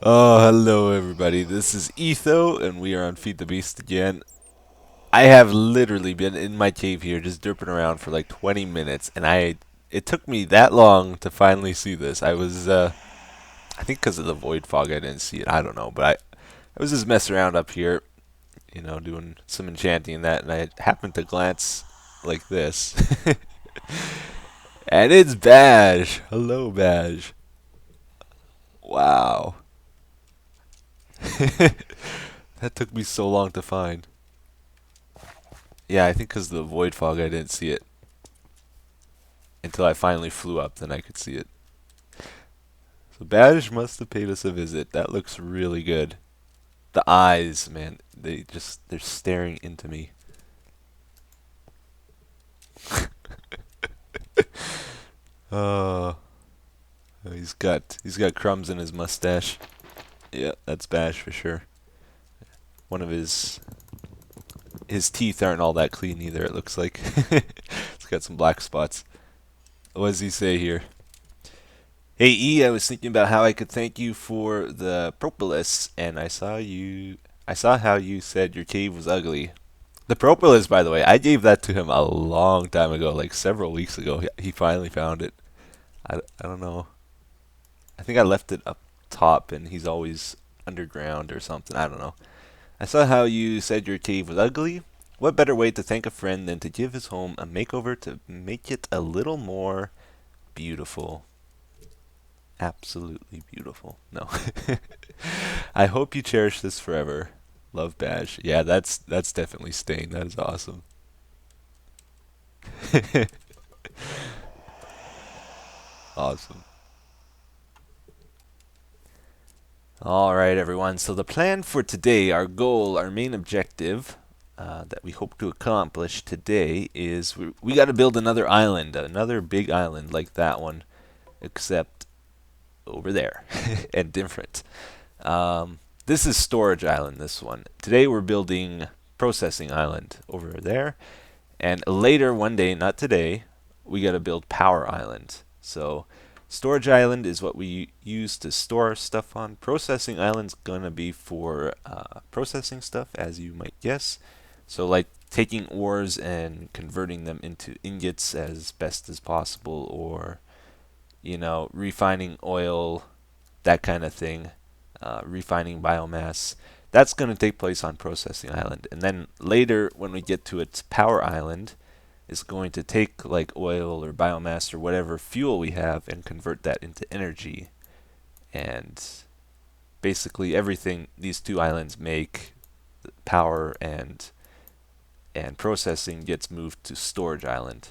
Oh, hello everybody. This is Etho, and we are on Feed the Beast again. I have literally been in my cave here, just derping around for like 20 minutes, and it took me that long to finally see this. I think because of the void fog, I didn't see it. I don't know, but I was just messing around up here, doing some enchanting and that, and I happened to glance like this, and it's Bash. Hello, Bash. Wow. That took me so long to find. Yeah, I think because of the void fog, I didn't see it until I finally flew up. Then I could see it. So Badge must have paid us a visit. That looks really good. The eyes, man, they're staring into me. Oh, he's got crumbs in his mustache. Yeah, that's Bash for sure. One of his teeth aren't all that clean either. It looks like it's got some black spots. What does he say here? Hey E, I was thinking about how I could thank you for the propolis, and I saw how you said your cave was ugly. The propolis, by the way, I gave that to him a long time ago, like several weeks ago. He finally found it. I don't know. I think I left it up top, and he's always underground or something. I don't know. I saw how you said your cave was ugly. What better way to thank a friend than to give his home a makeover to make it a little more beautiful? Absolutely beautiful. No. I hope you cherish this forever. Love Badge. Yeah, that's definitely staying. That is awesome. Awesome. All right, everyone. So the plan for today, our goal, our main objective that we hope to accomplish today is we got to build another island, another big island like that one, except over there and different. This is storage island, this one. Today we're building processing island over there. And later one day, not today, we got to build power island. So storage island is what we use to store our stuff on. Processing island's going to be for processing stuff, as you might guess. So like taking ores and converting them into ingots as best as possible, or refining oil, that kind of thing, refining biomass. That's going to take place on Processing Island. And then later, when we get to its Power Island, it's going to take like oil or biomass or whatever fuel we have and convert that into energy. And basically everything these two islands make, power and processing, gets moved to Storage Island.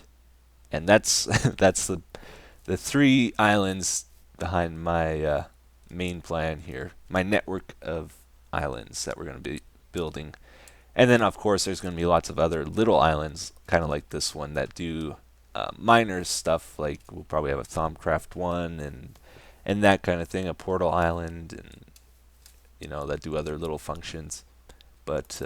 And that's that's the three islands behind my main plan here, my network of islands that we're going to be building. And then, of course, there's going to be lots of other little islands, kind of like this one, that do minor stuff. Like we'll probably have a thaumcraft one and that kind of thing, a portal island, and that do other little functions. But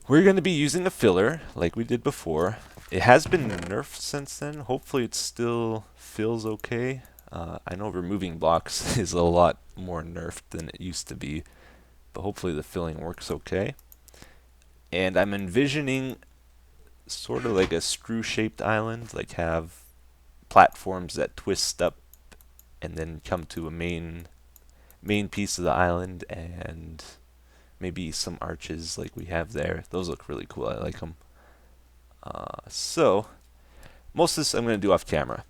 we're going to be using a filler like we did before. It has been nerfed since then. Hopefully it still feels okay. I know removing blocks is a lot more nerfed than it used to be, but hopefully the filling works okay. And I'm envisioning sort of like a screw-shaped island, like have platforms that twist up and then come to a main piece of the island, and maybe some arches like we have there. Those look really cool. I like them. So most of this I'm going to do off camera,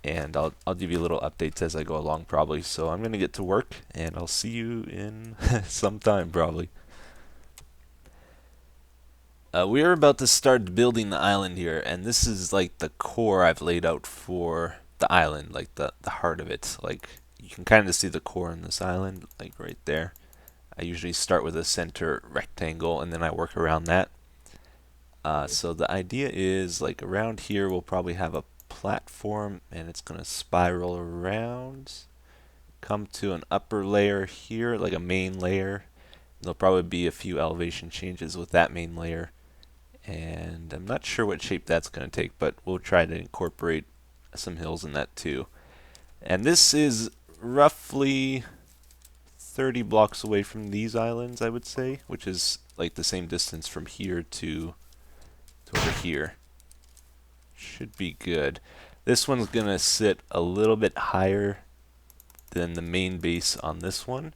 and I'll give you little updates as I go along probably. So I'm going to get to work, and I'll see you in some time probably. We are about to start building the island here, and this is like the core I've laid out for the island, like the heart of it. Like you can kind of see the core in this island, like right there. I usually start with a center rectangle, and then I work around that. So the idea is like around here we'll probably have a platform, and it's going to spiral around, come to an upper layer here, like a main layer. There'll probably be a few elevation changes with that main layer, and I'm not sure what shape that's going to take, but we'll try to incorporate some hills in that too. And this is roughly 30 blocks away from these islands, I would say, which is like the same distance from here to over here. Should be good. This one's gonna sit a little bit higher than the main base on this one,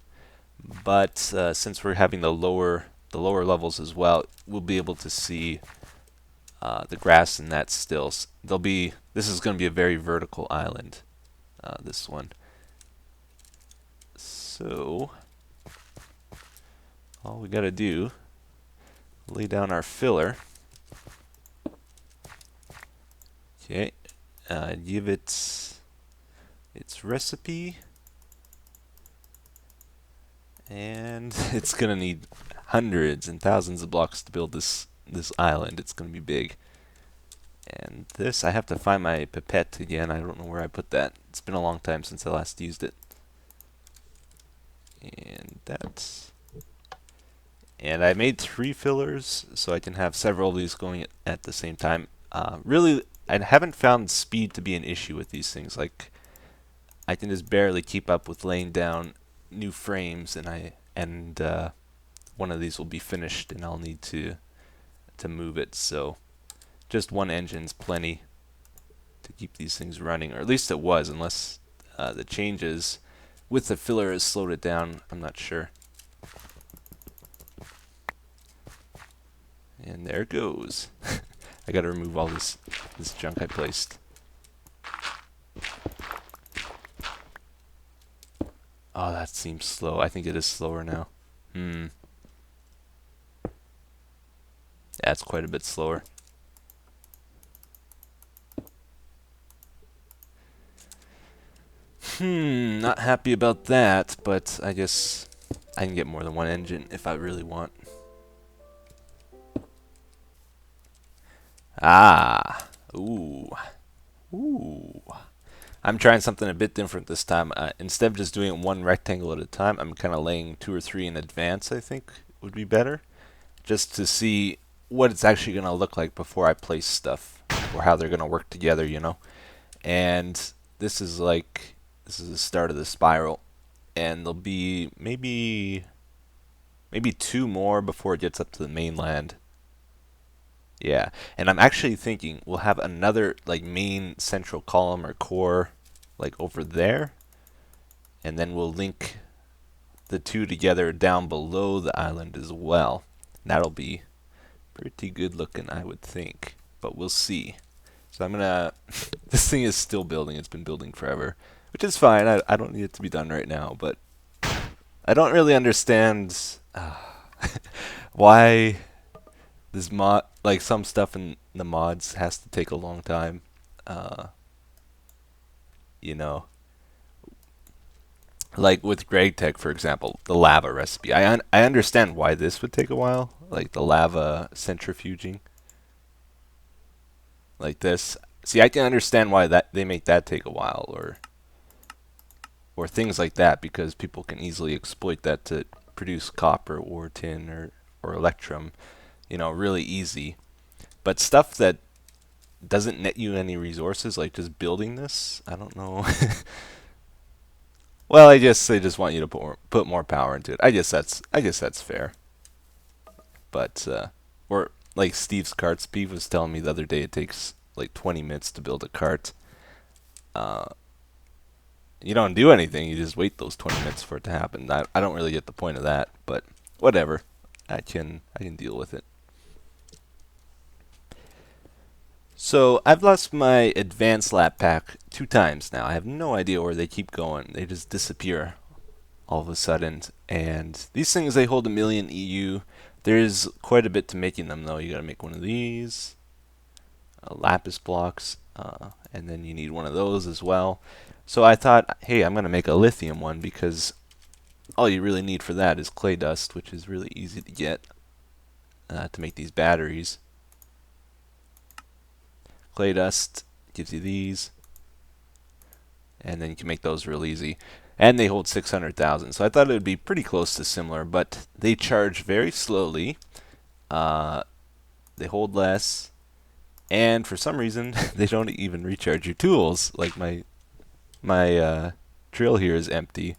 but since we're having the lower levels as well, we'll be able to see the grass and that still. This is going to be a very vertical island, this one. So all we got to do, lay down our filler. Okay, give it its recipe, and it's gonna need hundreds and thousands of blocks to build this island. It's gonna be big. And this, I have to find my pipette again. I don't know where I put that. It's been a long time since I last used it. And that's... And I made 3 fillers, so I can have several of these going at the same time. Really, I haven't found speed to be an issue with these things. Like, I can just barely keep up with laying down new frames, and one of these will be finished, and I'll need to move it. So, just one engine's plenty to keep these things running, or at least it was, unless the changes with the filler has slowed it down. I'm not sure. And there it goes. I gotta remove all this junk I placed. Oh, that seems slow. I think it is slower now. That's quite a bit slower. Not happy about that, but I guess I can get more than one engine if I really want. Ooh. I'm trying something a bit different this time. Instead of just doing it one rectangle at a time, I'm kind of laying 2 or 3 in advance, I think would be better. Just to see what it's actually going to look like before I place stuff, or how they're going to work together, you know. And this is the start of the spiral, and there'll be maybe 2 more before it gets up to the mainland. Yeah, and I'm actually thinking we'll have another like main central column or core like over there, and then we'll link the 2 together down below the island as well. That'll be pretty good looking, I would think, but we'll see. So I'm gonna this thing is still building. It's been building forever, which is fine. I don't need it to be done right now, but I don't really understand why this mod, like some stuff in the mods, has to take a long time. You know, like with GregTech, for example, the lava recipe. I understand why this would take a while, like the lava centrifuging, like this. See, I can understand why they make that take a while, or things like that, because people can easily exploit that to produce copper or tin or electrum, you know, really easy. But stuff that doesn't net you any resources, like just building this, I don't know. Well, I guess they just want you to put more power into it. I guess that's fair. But or like Steve's carts, Steve was telling me the other day it takes like 20 minutes to build a cart. You don't do anything, you just wait those 20 minutes for it to happen. I don't really get the point of that, but whatever. I can deal with it. So I've lost my EthosLab pack 2 times now. I have no idea where they keep going. They just disappear all of a sudden. And these things, they hold 1,000,000 EU. There's quite a bit to making them though. You gotta make one of these, lapis blocks, and then you need one of those as well. So I thought, hey, I'm gonna make a lithium one, because all you really need for that is clay dust, which is really easy to get to make these batteries. Clay dust gives you these, and then you can make those real easy. And they hold 600,000, so I thought it would be pretty close to similar, but they charge very slowly. They hold less, and for some reason they don't even recharge your tools. Like my drill here is empty,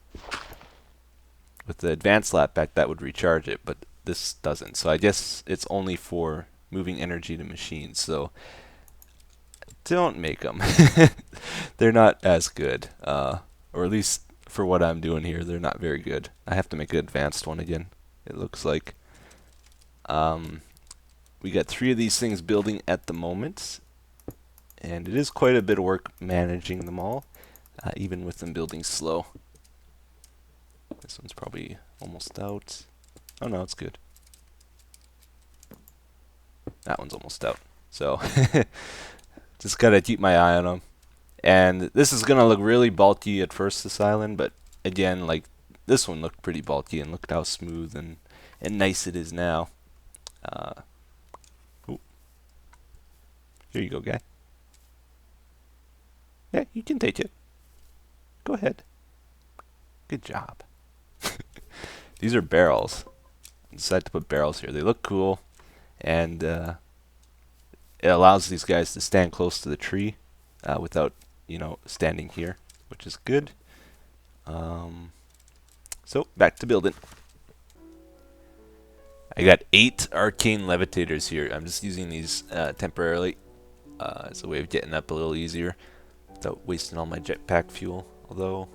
with the advanced lap pack that would recharge it, but this doesn't. So I guess it's only for moving energy to machines. So don't make them. They're not as good, or at least for what I'm doing here, they're not very good. I have to make an advanced one again, it looks like. We got 3 of these things building at the moment, and it is quite a bit of work managing them all, even with them building slow. This one's probably almost out. Oh no, it's good. That one's almost out. So just gotta keep my eye on them. And this is gonna look really bulky at first, this island, but again, like this one looked pretty bulky, and look how smooth and nice it is now. Here you go, guy. Yeah, you can take it. Go ahead. Good job. These are barrels. I decided to put barrels here. They look cool, and it allows these guys to stand close to the tree without, standing here, which is good. So back to building. I got 8 arcane levitators here. I'm just using these temporarily as a way of getting up a little easier without wasting all my jetpack fuel. Although,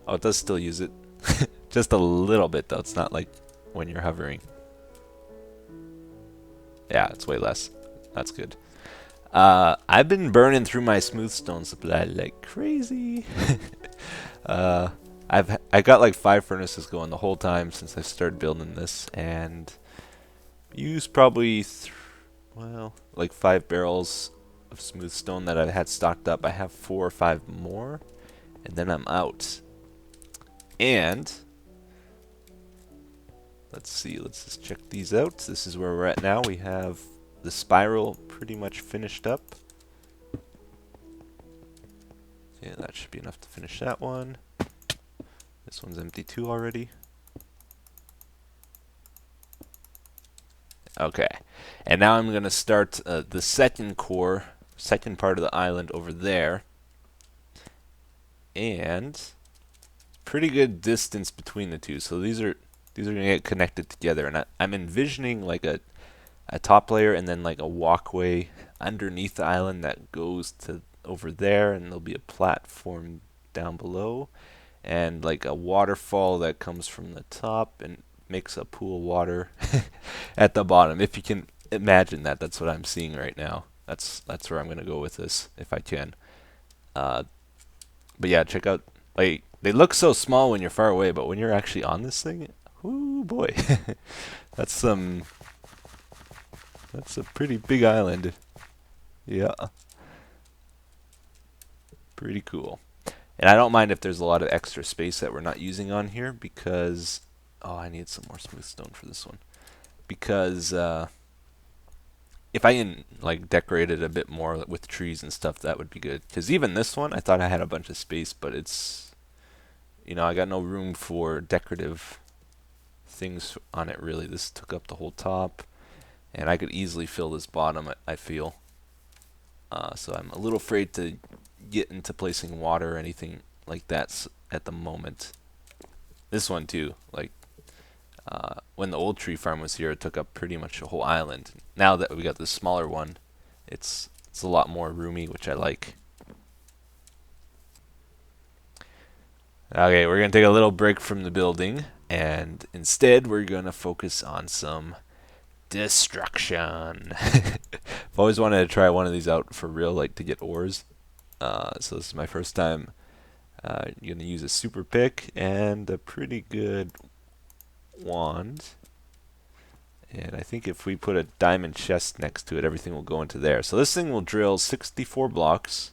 it does still use it. Just a little bit though. It's not like when you're hovering. Yeah, it's way less. That's good. I've been burning through my smooth stone supply like crazy. I got like 5 furnaces going the whole time since I started building this, and used probably like 5 barrels of smooth stone that I had stocked up. I have 4 or 5 more, and then I'm out. And let's see, let's just check these out. This is where we're at now. We have the spiral pretty much finished up. Yeah, that should be enough to finish that one. This one's empty too already. Okay, and now I'm gonna start the second part of the island over there, and pretty good distance between the two. So these are gonna get connected together, and I'm envisioning like a top layer and then like a walkway underneath the island that goes to over there, and there'll be a platform down below, and like a waterfall that comes from the top and makes a pool of water at the bottom. If you can imagine that, that's what I'm seeing right now. That's where I'm gonna go with this if I can. But yeah, check out, like, they look so small when you're far away, but when you're actually on this thing, ooh boy, that's a pretty big island. Yeah, pretty cool. And I don't mind if there's a lot of extra space that we're not using on here, because I need some more smooth stone for this one. Because if I can like decorate it a bit more with trees and stuff, that would be good. Because even this one, I thought I had a bunch of space, but it's, I got no room for decorative things on it really. This took up the whole top, and I could easily fill this bottom, I feel. So I'm a little afraid to get into placing water or anything like that at the moment. This one too, like when the old tree farm was here, it took up pretty much the whole island. Now that we got this smaller one, it's a lot more roomy, which I like. Okay, we're gonna take a little break from the building, and instead we're gonna focus on some destruction. I've always wanted to try one of these out for real, like to get ores. So this is my first time going to use a super pick and a pretty good wand. And I think if we put a diamond chest next to it, everything will go into there. So this thing will drill 64 blocks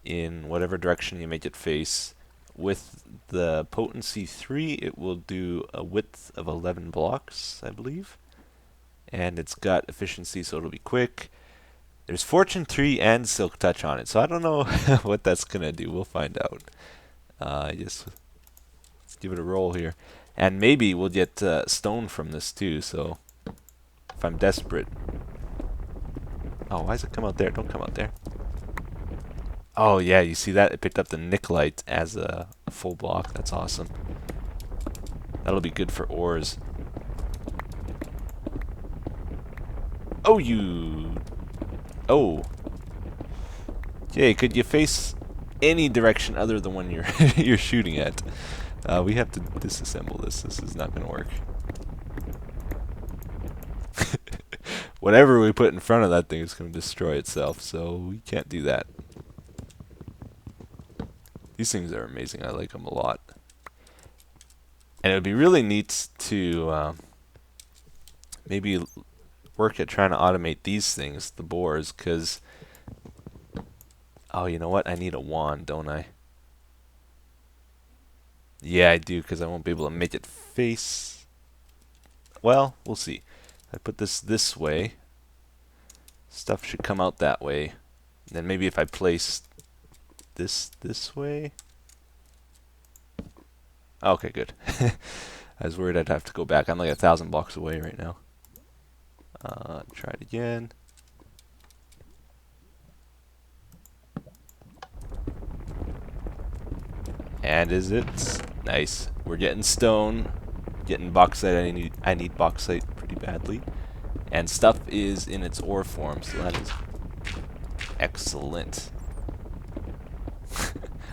in whatever direction you make it face. With the potency 3, it will do a width of 11 blocks, I believe. And it's got efficiency, so it'll be quick. There's Fortune 3 and Silk Touch on it, so I don't know what that's going to do. We'll find out. Let's give it a roll here. And maybe we'll get stone from this too, so if I'm desperate. Oh, why does it come out there? Don't come out there. Oh yeah, you see that? It picked up the Nicolite as a full block. That's awesome. That'll be good for ores. Oh, you... Oh. Okay, could you face any direction other than one you're you're shooting at? We have to disassemble this. This is not going to work. Whatever we put in front of that thing is going to destroy itself, so we can't do that. These things are amazing. I like them a lot. And it would be really neat to maybe work at trying to automate these things, the bores, because... Oh, you know what? I need a wand, don't I? Yeah, I do, because I won't be able to make it face... Well, we'll see. I put this way. Stuff should come out that way. Then maybe if I place this way... Okay, good. I was worried I'd have to go back. I'm like 1,000 blocks away right now. Try it again. And is it? Nice. We're getting stone. Getting bauxite. I need bauxite pretty badly. And stuff is in its ore form, so that is excellent.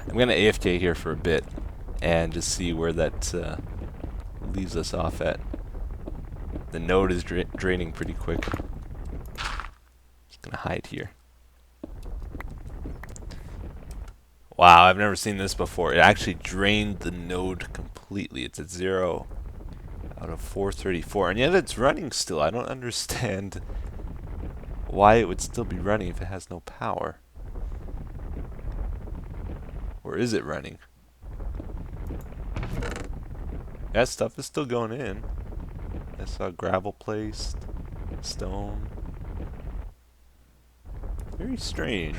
I'm going to AFK here for a bit and just see where that leaves us off at. The node is draining pretty quick. Just going to hide here. Wow, I've never seen this before. It actually drained the node completely. It's at 0 out of 434. And yet it's running still. I don't understand why it would still be running if it has no power. Or is it running? That stuff is still going in. I saw gravel placed. Stone. Very strange.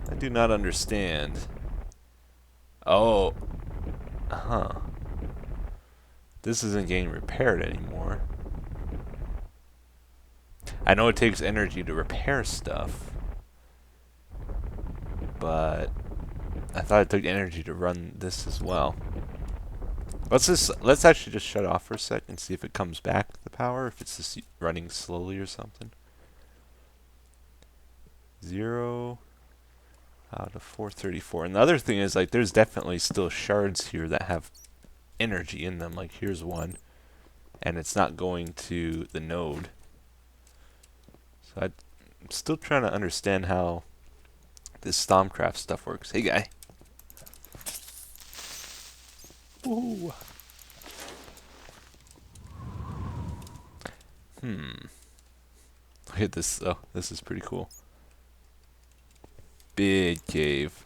I do not understand. Oh. Huh. This isn't getting repaired anymore. I know it takes energy to repair stuff. But I thought it took energy to run this as well. Let's actually just shut off for a sec and see if it comes back, the power, if it's just running slowly or something. 0 out of 434. And the other thing is, like, there's definitely still shards here that have energy in them. Like, here's one, and it's not going to the node. So I'm still trying to understand how this thaumcraft stuff works. Hey, guy. Ooh. Look at this. Oh, this is pretty cool. Big cave.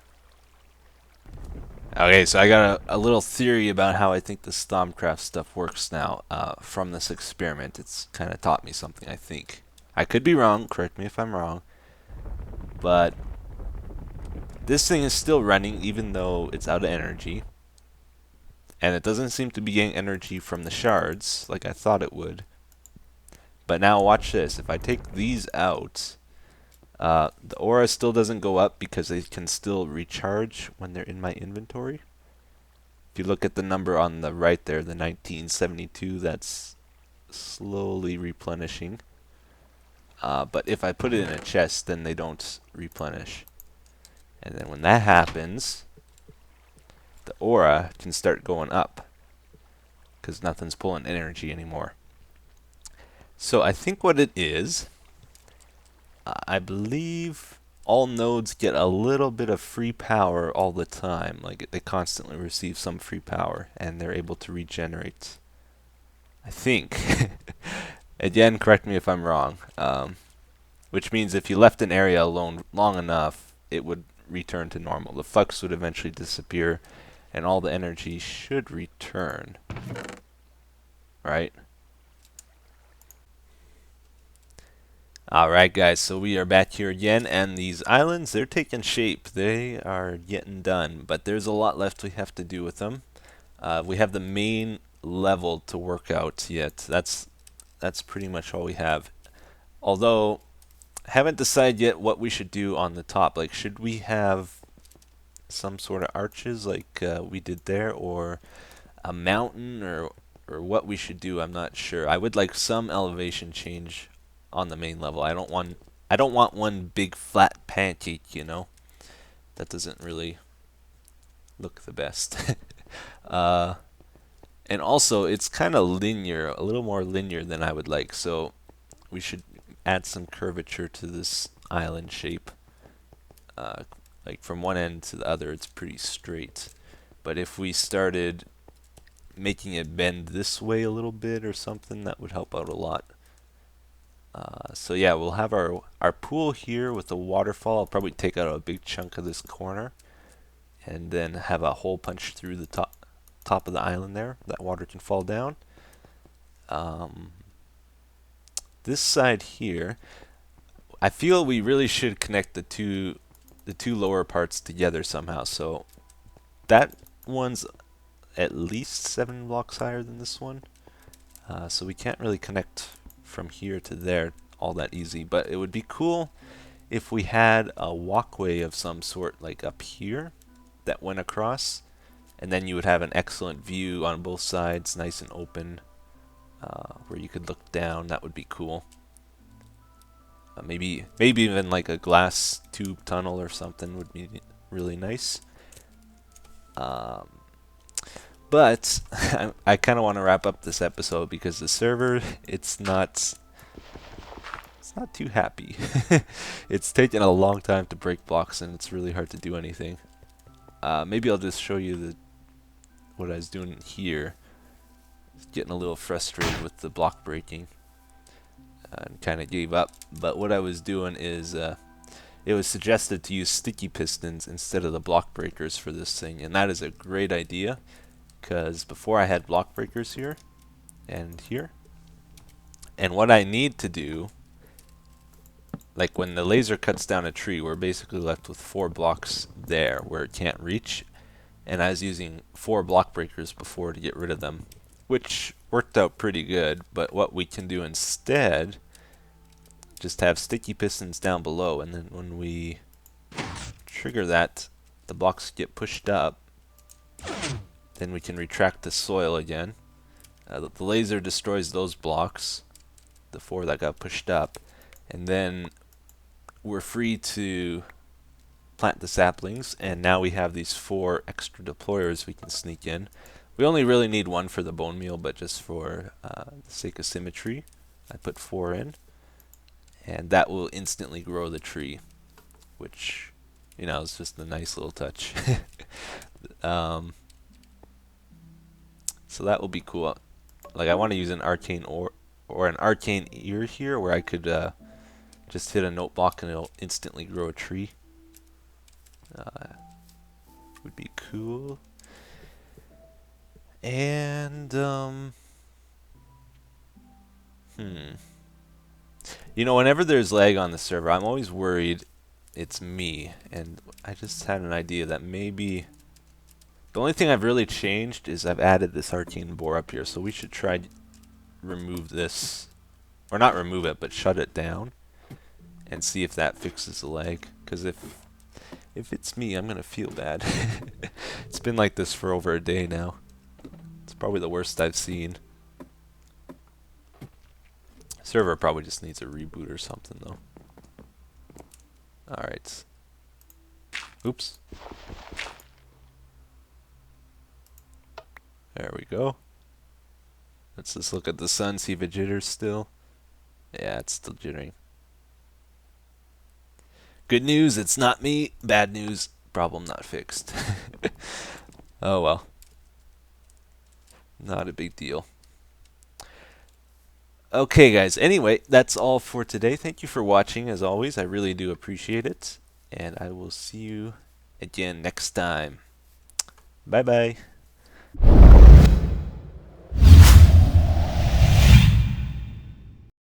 Okay, so I got a little theory about how I think this thaumcraft stuff works now. From this experiment, it's kind of taught me something, I think. I could be wrong. Correct me if I'm wrong. But this thing is still running even though it's out of energy. And it doesn't seem to be getting energy from the shards like I thought it would. But now watch this. If I take these out, the aura still doesn't go up because they can still recharge when they're in my inventory. If you look at the number on the right there, the 1972, that's slowly replenishing. But if I put it in a chest, then they don't replenish. And then when that happens, the aura can start going up because nothing's pulling energy anymore. So I think what it is, I believe all nodes get a little bit of free power all the time. Like, they constantly receive some free power and they're able to regenerate. I think. Again, correct me if I'm wrong. Which means if you left an area alone long enough, it would return to normal. The flux would eventually disappear and all the energy should return. Right? Alright guys, so we are back here again, and these islands, they're taking shape. They are getting done, but there's a lot left we have to do with them. We have the main level to work out yet. That's pretty much all we have. Although, haven't decided yet what we should do on the top. Like, should we have some sort of arches like we did there, or a mountain, or what we should do. I'm not sure. I would like some elevation change on the main level. I don't want one big flat pancake, you know. That doesn't really look the best. uh, and also, it's kind of linear, a little more linear than I would like. So we should add some curvature to this island shape. Like from one end to the other, it's pretty straight. But if we started making it bend this way a little bit or something, that would help out a lot. So yeah, we'll have our pool here with the waterfall. I'll probably take out a big chunk of this corner, and then have a hole punched through the top of the island there. That water can fall down. This side here, I feel we really should connect the two lower parts together somehow. So that one's at least 7 blocks higher than this one. So we can't really connect from here to there all that easy, but it would be cool if we had a walkway of some sort like up here that went across, and then you would have an excellent view on both sides, nice and open, where you could look down. That would be cool. Maybe even like a glass tube tunnel or something would be really nice. But I kind of want to wrap up this episode because the server, it's not too happy. It's taken a long time to break blocks, and it's really hard to do anything. Maybe I'll just show you what I was doing here. Getting a little frustrated with the block breaking, and kind of gave up. But what I was doing is it was suggested to use sticky pistons instead of the block breakers for this thing, and that is a great idea. Because before I had block breakers here and here, and what I need to do, like when the laser cuts down a tree, we're basically left with 4 blocks there where it can't reach, and I was using 4 block breakers before to get rid of them, which worked out pretty good. But what we can do instead, just have sticky pistons down below, and then when we trigger that, the blocks get pushed up. Then we can retract the soil again. The laser destroys those blocks, the 4 that got pushed up, and then we're free to plant the saplings, and now we have these 4 extra deployers we can sneak in. We only really need 1 for the bone meal, but just for the sake of symmetry, I put 4 in, and that will instantly grow the tree, which, you know, is just a nice little touch. So that will be cool. Like, I want to use an arcane or an arcane ear here, where I could just hit a note block and it'll instantly grow a tree. Would be cool. And you know, whenever there's lag on the server, I'm always worried it's me, and I just had an idea that maybe the only thing I've really changed is I've added this arcane bore up here, so we should try to remove this, or not remove it, but shut it down, and see if that fixes the lag. Because if it's me, I'm gonna feel bad. It's been like this for over a day now. It's probably the worst I've seen. Server probably just needs a reboot or something, though. Alright. Oops. There we go. Let's just look at the sun, see if it jitters still. Yeah, it's still jittering. Good news, it's not me. Bad news, problem not fixed. Oh well. Not a big deal. Okay, guys. Anyway, that's all for today. Thank you for watching, as always. I really do appreciate it. And I will see you again next time. Bye-bye.